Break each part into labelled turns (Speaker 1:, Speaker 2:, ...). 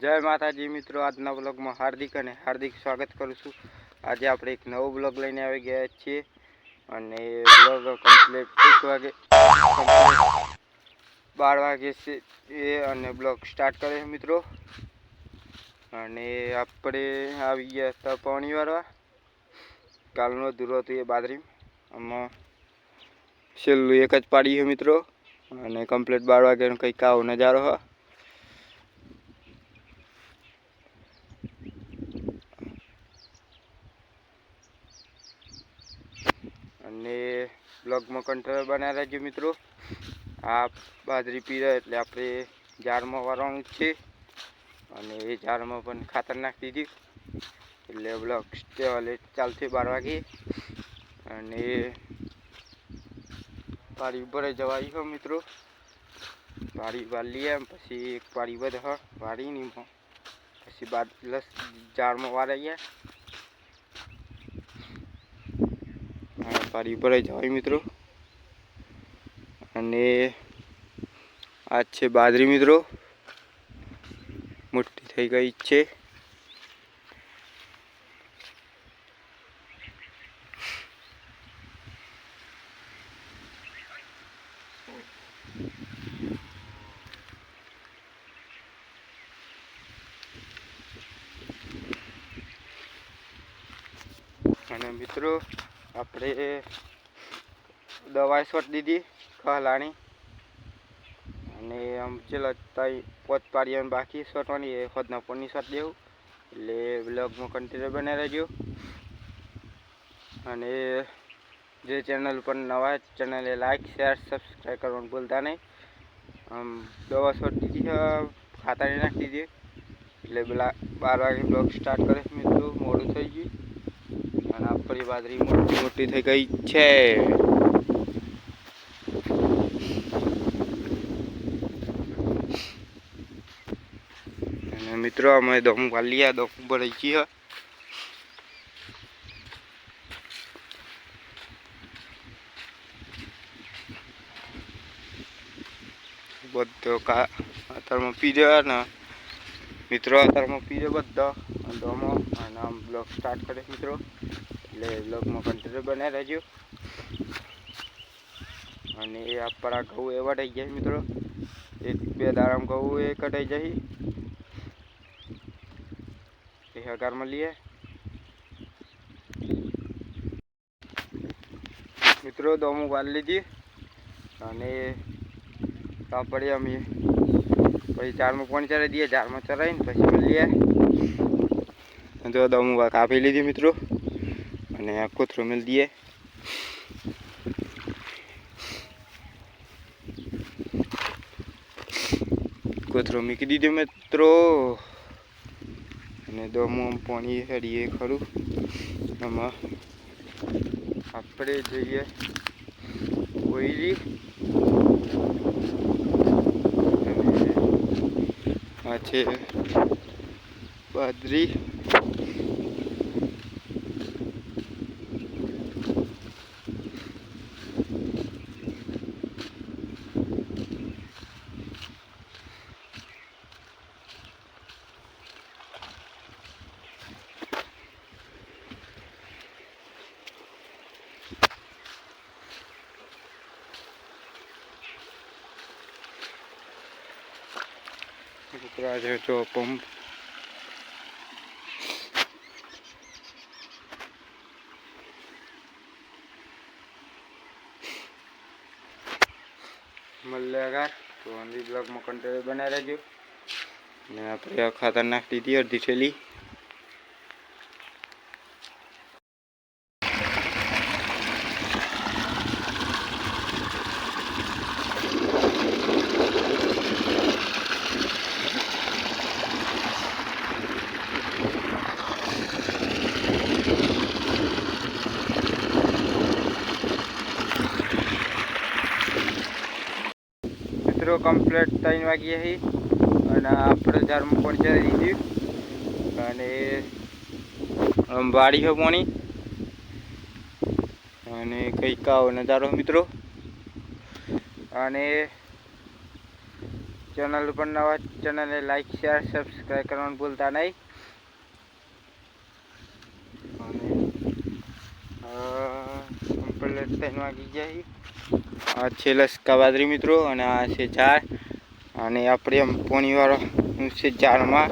Speaker 1: जय माताजी मित्रों, आजना ब्लॉग में हार्दिक और हार्दिक स्वागत करूँ छूँ। आज आप एक नवो ब्लॉग लईने आई गया छे अने ब्लॉग कम्प्लीट 1 वागे कम्प्लीट 12 वागे से अने ब्लॉग स्टार्ट करे मित्रों। अने आपणे आवी गया था पाणी वारवा। कालनो दूरो तो ये बाजरी आमां छेल्लुं एक ज पाड़ी है मित्रों अने कम्प्लीट 12 वागे कंईक आवो नजारो है। अने ब्लॉग में कंट्रोल बना रहो मित्रों। आप बाजरी पी रहे एटले आपणे जार में वारवानुं छे अने ए जार में पण खातर नाखी दीधुं एटले ब्लॉग चालशे 12 वागे। अने पाड़ी भराई जवाई हो मित्रों। पाड़ी वार लिया पछी एक पाड़ी वध वारी नी पछी बाद जार में वाराई पाड़ी भराई जवाई मित्रों। अने आज छे बाजरी मित्रों, मोटी थई गई छे। अने मित्रों आपणे दवा शॉट दीधी कहलाणी अने आम चलो तई 5 पाड़िया बाकी शॉटवानी खुदना पोनी शॉट देव एटले ब्लॉग में कंटिन्यू बने रहो। अने जे चैनल पर नवा चैनल लाइक शेयर सब्सक्राइब करवा भूलता नहीं। आम दवा शॉट दीधी खातर नाखी दीधी एटले 12 वागे ब्लॉग स्टार्ट करे मित्रों। मोड़ू थई गयुं अने आपणी बाजरी मोटी मोटी थई गई छे। मित्रों अमे दम वालिया दम भराई गई है। बधो का अतर में पीजे ने मित्रों अतर में पीजे बधो दमो अने आम ब्लॉग स्टार्ट करे मित्रों एटले ब्लॉग में कंटिन्यू बने रहो। अने आपड़ा घऊँ ए वढाई गया मित्रों, 1-2 दाड़ा घऊँ ए कटाई जाए हगार में लिए मित्रों। दमू वार लीधी अने पड़ी अमी पछी जार में पानी चढ़ाई दिए, जार में चढ़ाई पछी मिलीए जो दमू कापी लीधी मित्रों अने कोथरू मिल दिए। कोथरू मीकी दीधुं मित्रों अने दमू पानी हेड़ीए खरू आमां आपणे जईए कोयली आ छे बाजरी। जो पंप मल्लेगा तो अंधी ब्लॉग में कंटिन्यू बना रहो। अपने खातर नाख दीधी अर्धी थैली। मित्रों कम्प्लीट 3 वागे ही अने आपणे जार में पानी चढ़ाई दीधुं अने वाड़ी है पानी अने कंईक आवो नजारो मित्रों। अने ચેનલ ઉપર નવા ચેનલને લાઈક શેર સબસ્ક્રાઈબ કરવાનું ભૂલતા નહીં. કમ્પ્લીટ 3 વાગી ગયા. આ છે લસકા બાદરી મિત્રો અને આ છે ચાર અને આપણે એમ પોણીવાળો છે ચારમાં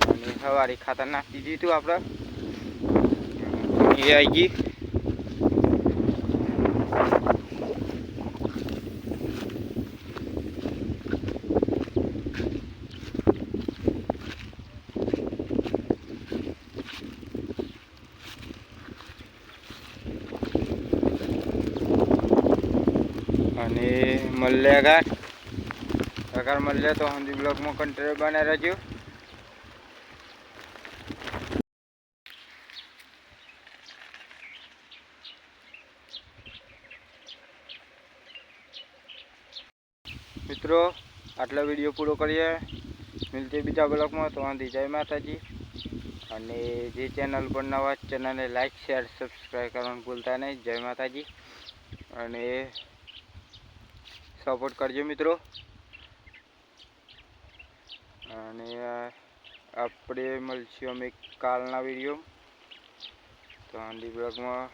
Speaker 1: અને સવારે ખાતર નાખી દીધું આપણે એ આવી ગઈ. અને મળ્યા અગર મળ્યા તો હિન્દી બ્લોગમાં કન્ટિન્યુ બને રહેજો. મિત્રો આટલો વિડીયો પૂરો કરીએ. મિલતે બીજા બ્લોગમાં. તો આંધી જય માતાજી. અને જે ચેનલ પર નવા ચેનલને લાઈક શેર સબસ્ક્રાઈબ કરવાનું ભૂલતા નહીં. જય માતાજી અને સપોર્ટ કરજો મિત્રો. અને આપણે મળશું અમે કાલના વિડીયો. તો આંધી બ્લોગમાં